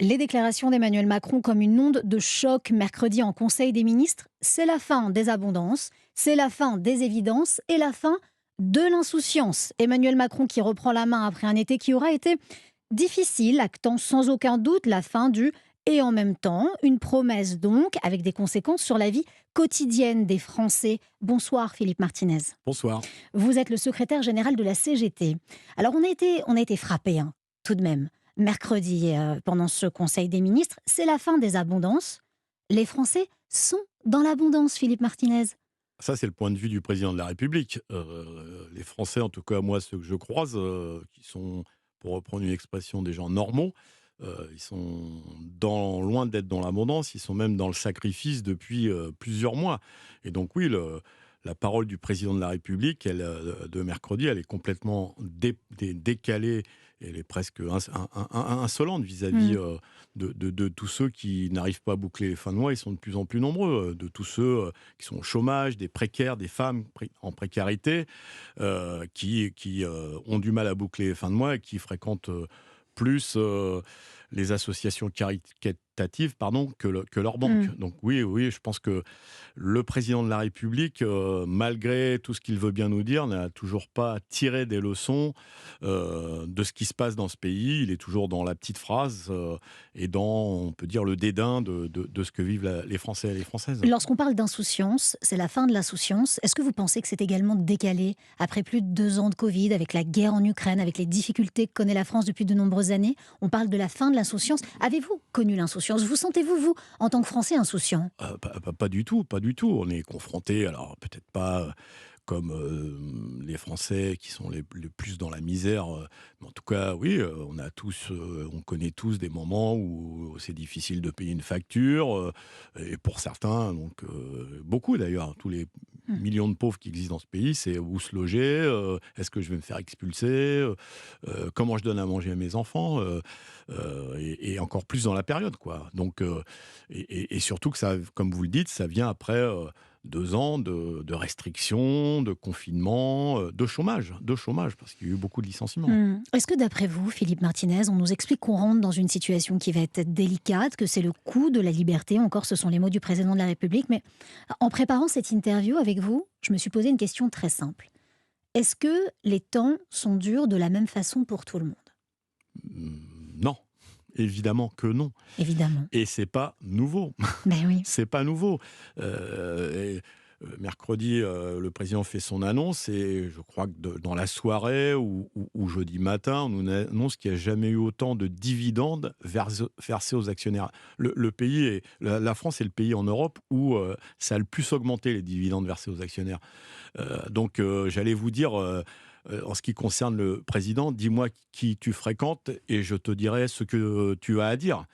Les déclarations d'Emmanuel Macron comme une onde de choc mercredi en Conseil des ministres, c'est la fin des abondances, c'est la fin des évidences et la fin de l'insouciance. Emmanuel Macron qui reprend la main après un été qui aura été difficile, actant sans aucun doute la fin du et en même temps, une promesse donc avec des conséquences sur la vie quotidienne des Français. Bonsoir Philippe Martinez. Bonsoir. Vous êtes le secrétaire général de la CGT. Alors on a été frappés tout de même. Mercredi, pendant ce Conseil des ministres, c'est la fin des abondances. Les Français sont dans l'abondance, Philippe Martinez. Ça, c'est le point de vue du président de la République. Les Français, en tout cas moi, ceux que je croise, qui sont, pour reprendre une expression, des gens normaux, ils sont loin d'être dans l'abondance, ils sont même dans le sacrifice depuis plusieurs mois. Et donc oui, la parole du président de la République, de mercredi, elle est complètement décalée. Elle est presque insolente vis-à-vis Hmm. de tous ceux qui n'arrivent pas à boucler les fins de mois. Ils sont de plus en plus nombreux. De tous ceux qui sont au chômage, des précaires, des femmes en précarité, qui ont du mal à boucler les fins de mois et qui fréquentent plus les associations caritatives que leur Hmm. banque. Donc oui, oui, je pense que le président de la République, malgré tout ce qu'il veut bien nous dire, n'a toujours pas tiré des leçons de ce qui se passe dans ce pays. Il est toujours dans la petite phrase et dans, on peut dire, le dédain de ce que vivent les Français et les Françaises. Lorsqu'on parle d'insouciance, c'est la fin de l'insouciance. Est-ce que vous pensez que c'est également décalé après plus de 2 ans de Covid, avec la guerre en Ukraine, avec les difficultés que connaît la France depuis de nombreuses années? On parle de la fin de l'insouciance. Avez-vous connu l'insouciance? Vous sentez-vous, vous, en tant que Français, insouciant? Pas du tout, pas du tout. On est confronté, alors peut-être pas comme les Français qui sont les plus dans la misère, mais en tout cas, oui, on connaît tous des moments où c'est difficile de payer une facture, et pour certains, donc beaucoup d'ailleurs, tous les Hmm. millions de pauvres qui existent dans ce pays, c'est où se loger, est-ce que je vais me faire expulser, comment je donne à manger à mes enfants, et encore plus dans la période, quoi. Donc, et surtout que ça, comme vous le dites, ça vient après 2 ans de restrictions, de confinement, de chômage, parce qu'il y a eu beaucoup de licenciements. Est-ce que d'après vous, Philippe Martinez, on nous explique qu'on rentre dans une situation qui va être délicate, que c'est le coût de la liberté, encore ce sont les mots du président de la République, mais en préparant cette interview avec vous, je me suis posé une question très simple. Est-ce que les temps sont durs de la même façon pour tout le monde? Non, évidemment que non. Évidemment. Et c'est pas nouveau. Ben oui. C'est pas nouveau. Mercredi, le président fait son annonce et je crois que dans la soirée ou jeudi matin, on nous annonce qu'il n'y a jamais eu autant de dividendes versés aux actionnaires. Le pays la France est le pays en Europe où ça a le plus augmenté les dividendes versés aux actionnaires. Donc j'allais vous dire, en ce qui concerne le président, dis-moi qui tu fréquentes et je te dirai ce que tu as à dire.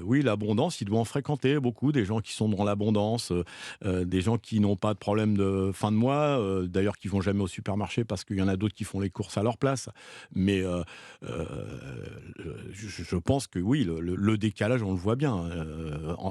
Oui, l'abondance, il doit en fréquenter beaucoup, des gens qui sont dans l'abondance, des gens qui n'ont pas de problème de fin de mois, d'ailleurs qui vont jamais au supermarché parce qu'il y en a d'autres qui font les courses à leur place. Mais euh, je pense que oui, le décalage, on le voit bien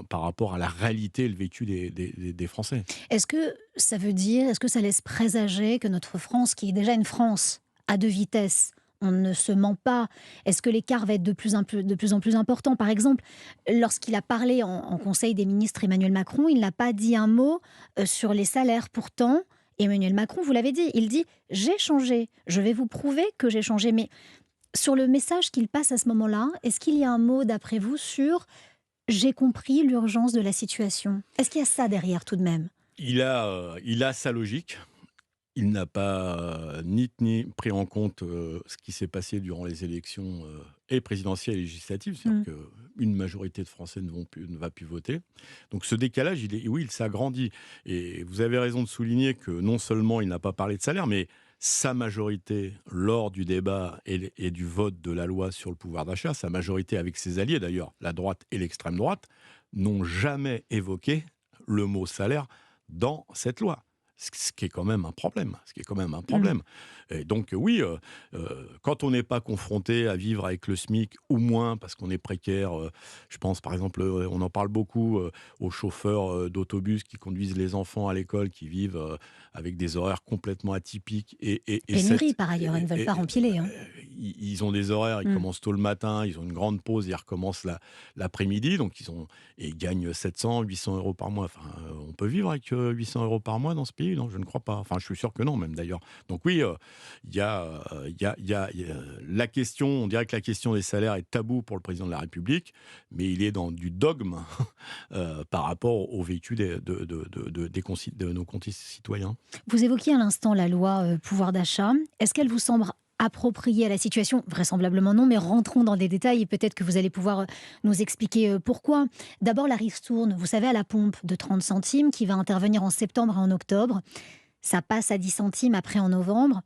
par rapport à la réalité et le vécu des Français. Est-ce que ça laisse présager que notre France, qui est déjà une France à deux vitesses, on ne se ment pas. Est-ce que l'écart va être de plus en plus important? Par exemple, lorsqu'il a parlé en Conseil des ministres, Emmanuel Macron, il n'a pas dit un mot sur les salaires. Pourtant, Emmanuel Macron, vous l'avez dit, il dit: j'ai changé, je vais vous prouver que j'ai changé. Mais sur le message qu'il passe à ce moment-là, est-ce qu'il y a un mot, d'après vous, sur j'ai compris l'urgence de la situation? Est-ce qu'il y a ça derrière tout de même? Il a sa logique. Il n'a pas ni pris en compte ce qui s'est passé durant les élections et présidentielles et législatives, c'est-à-dire Mm. qu'une majorité de Français ne va plus voter. Donc ce décalage, oui, il s'agrandit. Et vous avez raison de souligner que non seulement il n'a pas parlé de salaire, mais sa majorité lors du débat et du vote de la loi sur le pouvoir d'achat, sa majorité avec ses alliés d'ailleurs, la droite et l'extrême droite, n'ont jamais évoqué le mot salaire dans cette loi. Ce qui est quand même un problème, ce qui est quand même un Mmh. problème. Et donc oui, quand on n'est pas confronté à vivre avec le SMIC ou moins parce qu'on est précaire, je pense par exemple, on en parle beaucoup, aux chauffeurs, d'autobus qui conduisent les enfants à l'école, qui vivent, avec des horaires complètement atypiques et Pénurie cette par ailleurs, ils ne veulent pas bah, rempiler, hein. ils ont des horaires, ils Mmh. commencent tôt le matin, ils ont une grande pause, ils recommencent l'après-midi, donc ils gagnent 700-800 € par mois. Enfin, on peut vivre avec 800 € par mois dans ce pays? Non, je ne crois pas. Enfin, je suis sûr que non, même d'ailleurs. Donc oui, il y a, il y a la question, on dirait que la question des salaires est tabou pour le président de la République, mais il est dans du dogme par rapport au vécu de nos concitoyens. Vous évoquiez à l'instant la loi pouvoir d'achat. Est-ce qu'elle vous semble appropriée à la situation? Vraisemblablement non, mais rentrons dans des détails et peut-être que vous allez pouvoir nous expliquer pourquoi. D'abord, la ristourne, vous savez, à la pompe de 30 centimes qui va intervenir en septembre et en octobre. Ça passe à 10 centimes après en novembre.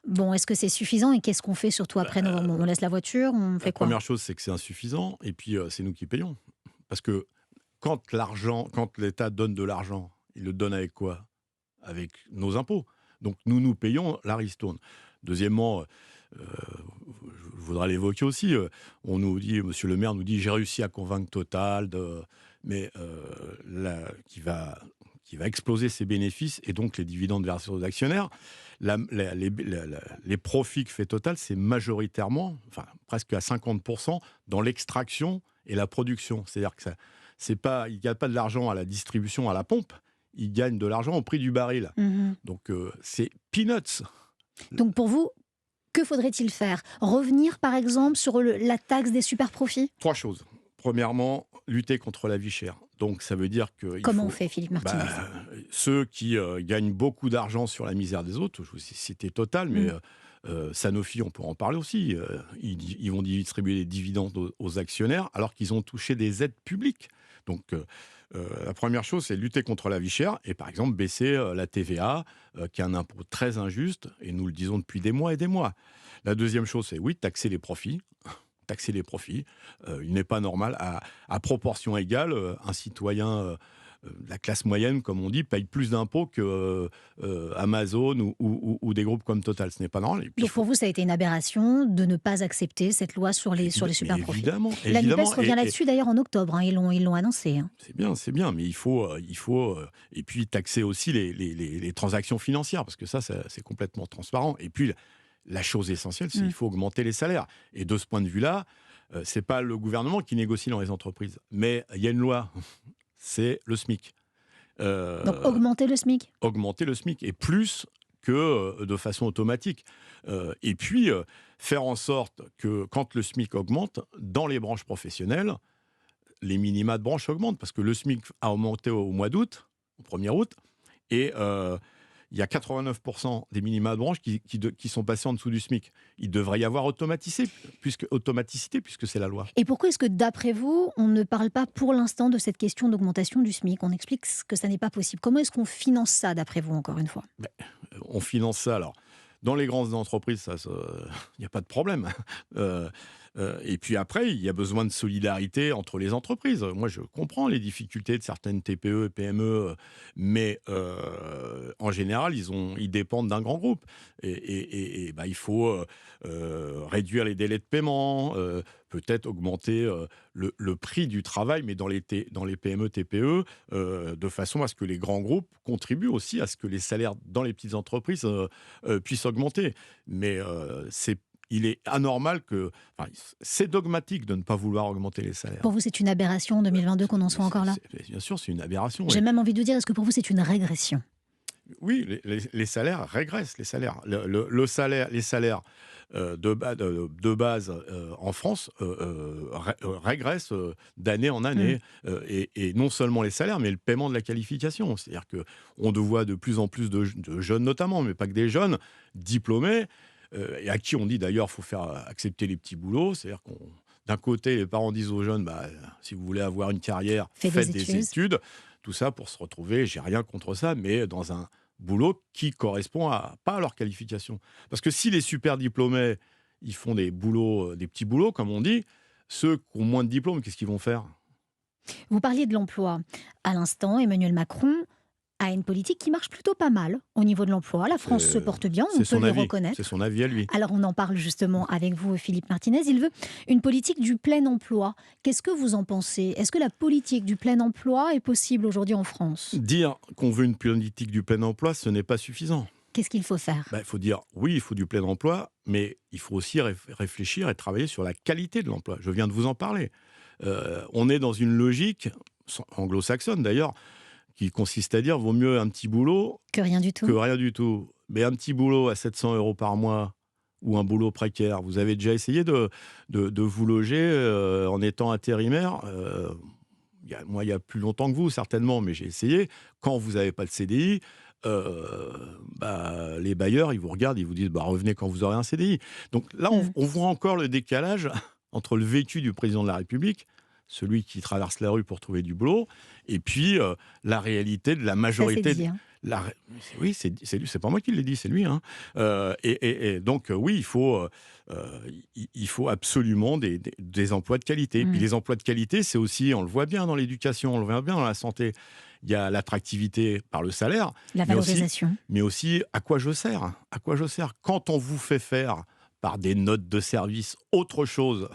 Bon, est-ce que c'est suffisant et qu'est-ce qu'on fait surtout après novembre? On laisse la voiture, on La fait quoi? première chose, c'est que c'est insuffisant et puis, c'est nous qui payons. Parce que quand l'État donne de l'argent, il le donne avec quoi? Avec nos impôts. Donc nous payons la ristourne. Deuxièmement, je voudrais l'évoquer aussi, on nous dit monsieur le maire nous dit: «J'ai réussi à convaincre Total de» mais qui va exploser ses bénéfices et donc les dividendes versés aux actionnaires. Les profits que fait Total, c'est majoritairement, enfin presque à 50 dans l'extraction et la production. C'est-à-dire que ça c'est pas il y a pas de l'argent à la distribution à la pompe, ils gagnent de l'argent au prix du baril. Mhm. Donc c'est peanuts. Donc pour vous, que faudrait-il faire? Revenir par exemple sur la taxe des super profits? 3 choses. Premièrement, lutter contre la vie chère. Donc ça veut dire qu'il Comment on faut fait, Philippe Martinez? ceux qui, gagnent beaucoup d'argent sur la misère des autres, je vous ai cité Total, mais Mm. Sanofi, on peut en parler aussi, ils vont distribuer des dividendes aux actionnaires alors qu'ils ont touché des aides publiques. Donc la première chose, c'est lutter contre la vie chère et par exemple baisser, la TVA, qui est un impôt très injuste et nous le disons depuis des mois et des mois. La deuxième chose, c'est oui, taxer les profits. Taxer les profits. Il n'est pas normal, à proportion égale, un citoyen de la classe moyenne, comme on dit, paye plus d'impôts que Amazon ou des groupes comme Total. Ce n'est pas normal. Et puis, il Donc pour faut. vous, ça a été une aberration de ne pas accepter cette loi sur les Mais super profits. évidemment, La NUPES évidemment, revient là-dessus d'ailleurs en octobre, hein, ils l'ont annoncé, hein. c'est bien, mais et puis taxer aussi les transactions financières, parce que c'est complètement transparent. Et puis, la chose essentielle, c'est qu'il Mm. faut augmenter les salaires. Et de ce point de vue-là, c'est pas le gouvernement qui négocie dans les entreprises, mais il y a une loi, c'est le SMIC. Donc Euh, augmenter le SMIC. Augmenter le SMIC, et plus que de façon automatique. Et puis, faire en sorte que quand le SMIC augmente, dans les branches professionnelles, les minima de branche augmentent, parce que le SMIC a augmenté au mois d'août, au 1er août, et il y a 89% des minima de branche qui sont passés en dessous du SMIC. Il devrait y avoir automaticité, puisque c'est la loi. Et pourquoi est-ce que, d'après vous, on ne parle pas pour l'instant de cette question d'augmentation du SMIC? On explique que ça n'est pas possible. Comment est-ce qu'on finance ça, d'après vous, encore une fois? Ben, on finance ça, alors. Dans les grandes entreprises, il n'y a pas de problème. Euh, et puis après, il y a besoin de solidarité entre les entreprises. Moi, je comprends les difficultés de certaines TPE et PME, mais en général, ils dépendent d'un grand groupe. Il faut réduire les délais de paiement, peut-être augmenter le prix du travail, mais dans les PME, TPE, de façon à ce que les grands groupes contribuent aussi à ce que les salaires dans les petites entreprises puissent augmenter. Mais il est anormal c'est dogmatique de ne pas vouloir augmenter les salaires. Pour vous, c'est une aberration en 2022 qu'on en soit encore là? Bien sûr, c'est une aberration. J'ai même envie de dire, est-ce que pour vous, c'est une régression? Oui, les salaires régressent. Les salaires, les salaires de base en France régressent d'année en Mm. année. Et non seulement les salaires, mais le paiement de la qualification. C'est-à-dire que on voit de plus en plus de jeunes notamment, mais pas que des jeunes, diplômés, et à qui on dit d'ailleurs faut faire accepter les petits boulots. C'est-à-dire qu'on d'un côté, les parents disent aux jeunes, si vous voulez avoir une carrière, Fait faites des des études. études. Tout ça pour se retrouver, j'ai rien contre ça, mais dans un boulot qui correspond pas à leur qualification. Parce que si les super diplômés, ils font des boulots, des petits boulots, comme on dit, ceux qui ont moins de diplômes, qu'est-ce qu'ils vont faire? Vous parliez de l'emploi. À l'instant, Emmanuel Macron a une politique qui marche plutôt pas mal au niveau de l'emploi. La France se porte bien, on C'est peut son le avis. reconnaître. C'est son avis à lui. Alors on en parle justement avec vous, Philippe Martinez. Il veut une politique du plein emploi. Qu'est-ce que vous en pensez? Est-ce que la politique du plein emploi est possible aujourd'hui en France? Dire qu'on veut une politique du plein emploi, ce n'est pas suffisant. Qu'est-ce qu'il faut faire? Il faut dire, oui, il faut du plein emploi, mais il faut aussi réfléchir et travailler sur la qualité de l'emploi. Je viens de vous en parler. On est dans une logique, anglo-saxonne d'ailleurs, qui consiste à dire vaut mieux un petit boulot Que rien du que tout. rien du tout. Mais un petit boulot à 700 € par mois ou un boulot précaire, vous avez déjà essayé de vous loger en étant intérimaire moi, il y a plus longtemps que vous, certainement, mais j'ai essayé. Quand vous n'avez pas de CDI, les bailleurs, ils vous regardent, ils vous disent revenez quand vous aurez un CDI. Donc là, Mm. on voit encore le décalage entre le vécu du président de la République, celui qui traverse la rue pour trouver du boulot, et puis la réalité de la Ça c'est majorité. dit, hein. Oui, c'est lui, c'est pas moi qui l'ai dit, c'est lui. Hein. Et donc, oui, il faut absolument des emplois de qualité. Et puis Mm. les emplois de qualité, c'est aussi, on le voit bien dans l'éducation, on le voit bien dans la santé. Il y a l'attractivité par le salaire, La valorisation. mais aussi à quoi je sers. À quoi je sers. Quand on vous fait faire par des notes de service autre chose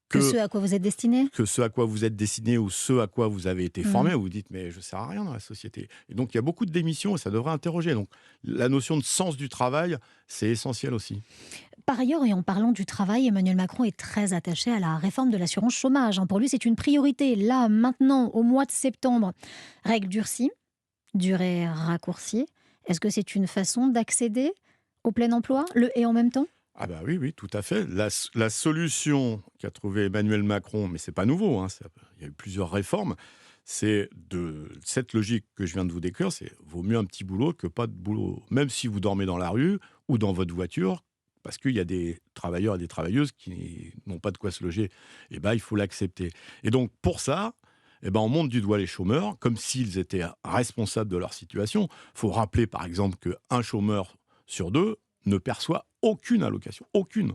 Que que ce à quoi vous êtes destiné? ce à quoi vous êtes destiné ou ce à quoi vous avez été formé, vous vous dites mais je ne sers à rien dans la société. Et donc il y a beaucoup de démissions et ça devrait interroger. Donc la notion de sens du travail, c'est essentiel aussi. Par ailleurs, et en parlant du travail, Emmanuel Macron est très attaché à la réforme de l'assurance chômage, hein. Pour lui, c'est une priorité. Là, maintenant, au mois de septembre, règles durcies, durée raccourcie. Est-ce que c'est une façon d'accéder au plein emploi, le et en même temps? Ah bah oui, oui, tout à fait. La solution qu'a trouvée Emmanuel Macron, mais c'est pas nouveau, hein, il y a eu plusieurs réformes, c'est de cette logique que je viens de vous décrire, c'est vaut mieux un petit boulot que pas de boulot. Même si vous dormez dans la rue ou dans votre voiture, parce qu'il y a des travailleurs et des travailleuses qui n'ont pas de quoi se loger, et il faut l'accepter. Et donc pour ça, on monte du doigt les chômeurs, comme s'ils étaient responsables de leur situation. Il faut rappeler par exemple qu'un chômeur sur deux ne perçoit aucune allocation, aucune.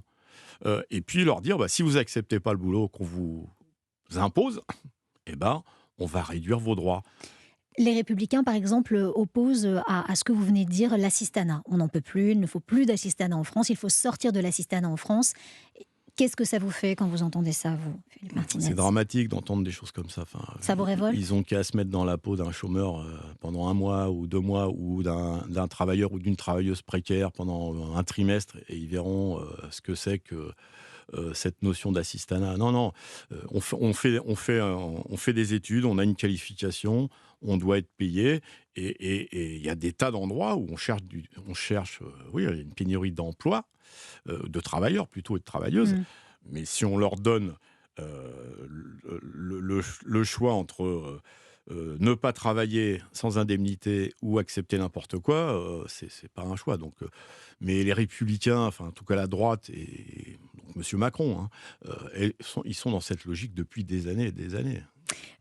Et puis leur dire, si vous n'acceptez pas le boulot qu'on vous impose, on va réduire vos droits. Les Républicains, par exemple, opposent à ce que vous venez de dire l'assistanat. On n'en peut plus, il ne faut plus d'assistanat en France, il faut sortir de l'assistanat en France. Qu'est-ce que ça vous fait quand vous entendez ça, vous, Philippe Martinez? C'est dramatique d'entendre des choses comme ça. Ça vous révolte? Ils ont qu'à se mettre dans la peau d'un chômeur pendant 1 mois ou 2 mois, ou d'un travailleur ou d'une travailleuse précaire pendant un trimestre, et ils verront ce que c'est que cette notion d'assistanat. Non, non, on fait des études, on a une qualification, on doit être payé, et il y a des tas d'endroits où on cherche oui, une pénurie d'emploi, de travailleurs plutôt et de travailleuses. Mm. Mais si on leur donne le choix entre ne pas travailler sans indemnité ou accepter n'importe quoi, c'est pas un choix. Donc, mais les Républicains, enfin en tout cas la droite et donc Monsieur Macron, hein, ils sont dans cette logique depuis des années et des années.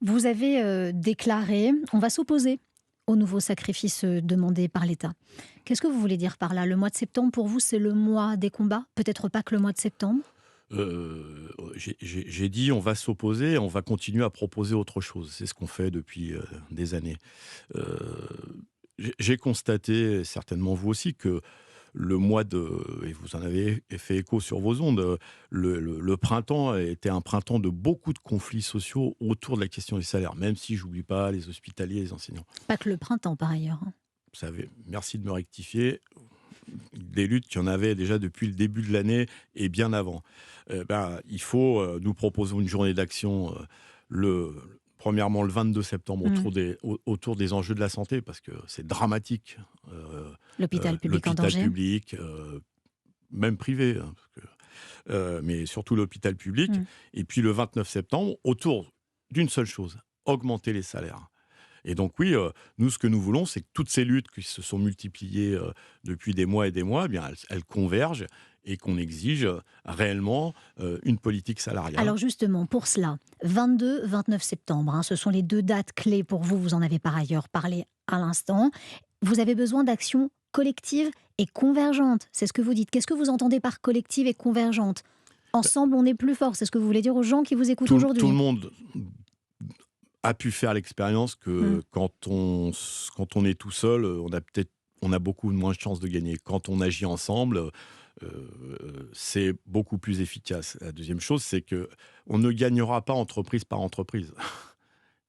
Vous avez déclaré, on va s'opposer au nouveau sacrifice demandé par l'État. Qu'est-ce que vous voulez dire par là? Le mois de septembre, pour vous, c'est le mois des combats? Peut-être pas que le mois de septembre? J'ai dit on va s'opposer, on va continuer à proposer autre chose. C'est ce qu'on fait depuis des années. Euh, j'ai constaté, certainement vous aussi, que le mois de, et vous en avez fait écho sur vos ondes, le printemps était un printemps de beaucoup de conflits sociaux autour de la question des salaires, même si j'oublie pas les hospitaliers, les enseignants. Pas que le printemps, par ailleurs, hein. Vous savez, merci de me rectifier. Des luttes qu'il y en avait déjà depuis le début de l'année et bien avant. Il faut, nous proposons une journée d'action, premièrement le 22 septembre, autour des enjeux de la santé, parce que c'est dramatique. L'hôpital public en L'hôpital danger. public, même privé, hein, mais surtout l'hôpital public. Et puis le 29 septembre, autour d'une seule chose, augmenter les salaires. Et donc oui, nous, ce que nous voulons, c'est que toutes ces luttes qui se sont multipliées depuis des mois et des mois, elles convergent et qu'on exige réellement une politique salariale. Alors justement, pour cela, 22-29 septembre, hein, ce sont les 2 dates clés pour vous, vous en avez par ailleurs parlé à l'instant. Vous avez besoin d'actions collectives et convergentes, c'est ce que vous dites. Qu'est-ce que vous entendez par collective et convergente? Ensemble, on est plus fort, c'est ce que vous voulez dire aux gens qui vous écoutent aujourd'hui? Tout le monde a pu faire l'expérience Mmh. que quand on est tout seul, on a beaucoup moins de chances de gagner. Quand on agit ensemble, c'est beaucoup plus efficace. La deuxième chose, c'est que on ne gagnera pas entreprise par entreprise.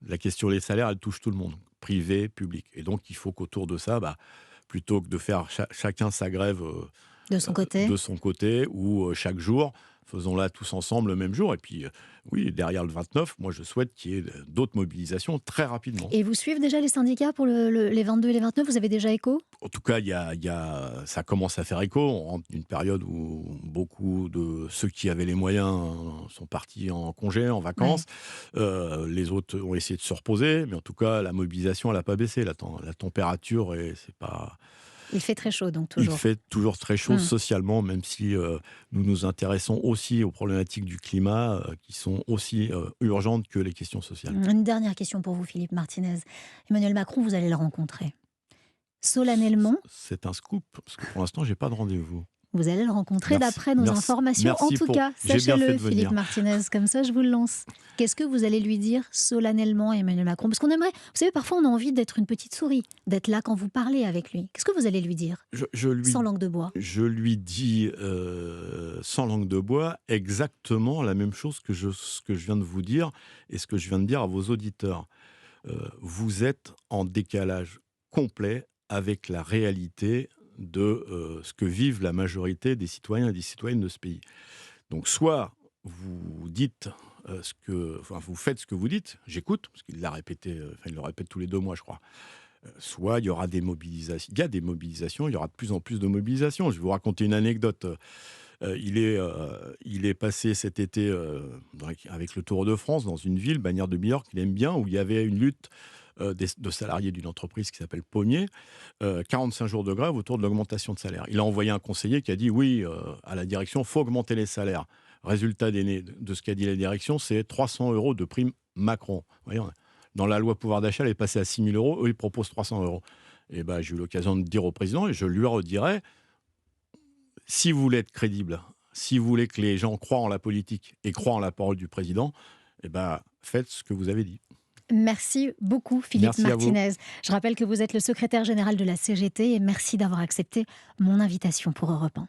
La question des salaires, elle touche tout le monde, privé, public. Et donc, il faut qu'autour de ça, plutôt que de faire chacun sa grève De son côté? de son côté ou chaque jour, faisons-la tous ensemble le même jour. Et puis, oui, derrière le 29, moi, je souhaite qu'il y ait d'autres mobilisations très rapidement. Et vous suivez déjà les syndicats pour les 22 et les 29? Vous avez déjà écho? En tout cas, ça commence à faire écho. On rentre une période où beaucoup de ceux qui avaient les moyens sont partis en congé, en Ouais. vacances. Les autres ont essayé de se reposer, mais en tout cas, la mobilisation, elle n'a pas baissé. La température, et c'est pas. Il fait très chaud donc Il toujours. fait toujours très chaud Mmh. socialement, même si nous nous intéressons aussi aux problématiques du climat, qui sont aussi urgentes que les questions sociales. Une dernière question pour vous, Philippe Martinez. Emmanuel Macron, vous allez le rencontrer. Solennellement, C'est un scoop, parce que pour l'instant, j'ai pas de rendez-vous. vous allez le rencontrer Merci, d'après nos merci, informations. En merci tout pour. cas, J'ai bien fait sachez-le, de Philippe venir. Martinez, comme ça je vous le lance. Qu'est-ce que vous allez lui dire solennellement à Emmanuel Macron? Parce qu'on aimerait, vous savez, parfois on a envie d'être une petite souris, d'être là quand vous parlez avec lui. Qu'est-ce que vous allez lui dire? Je, je lui, Sans langue de bois. je lui dis sans langue de bois exactement la même chose ce que je viens de vous dire et ce que je viens de dire à vos auditeurs. Vous êtes en décalage complet avec la réalité de ce que vivent la majorité des citoyens et des citoyennes de ce pays. Donc, soit vous dites enfin, vous faites ce que vous dites, j'écoute, parce qu'il l'a répété, il le répète tous les 2 mois, je crois. Soit il y aura des mobilisations, il y a des mobilisations, il y aura de plus en plus de mobilisations. Je vais vous raconter une anecdote. Il est passé cet été avec le Tour de France dans une ville, Bagnères de Bigorre, qu'il aime bien, où il y avait une lutte de salariés d'une entreprise qui s'appelle Pommier, 45 jours de grève autour de l'augmentation de salaire. Il a envoyé un conseiller qui a dit oui à la direction, il faut augmenter les salaires. Résultat de ce qu'a dit la direction, c'est 300 euros de prime Macron. Vous voyez, dans la loi pouvoir d'achat, elle est passée à 6 000 euros, eux ils proposent 300 euros. Et j'ai eu l'occasion de dire au président, et je lui redirai, si vous voulez être crédible, si vous voulez que les gens croient en la politique et croient en la parole du président, faites ce que vous avez dit. Merci beaucoup, Philippe Merci à vous. Martinez. Je rappelle que vous êtes le secrétaire général de la CGT et merci d'avoir accepté mon invitation pour Europe 1.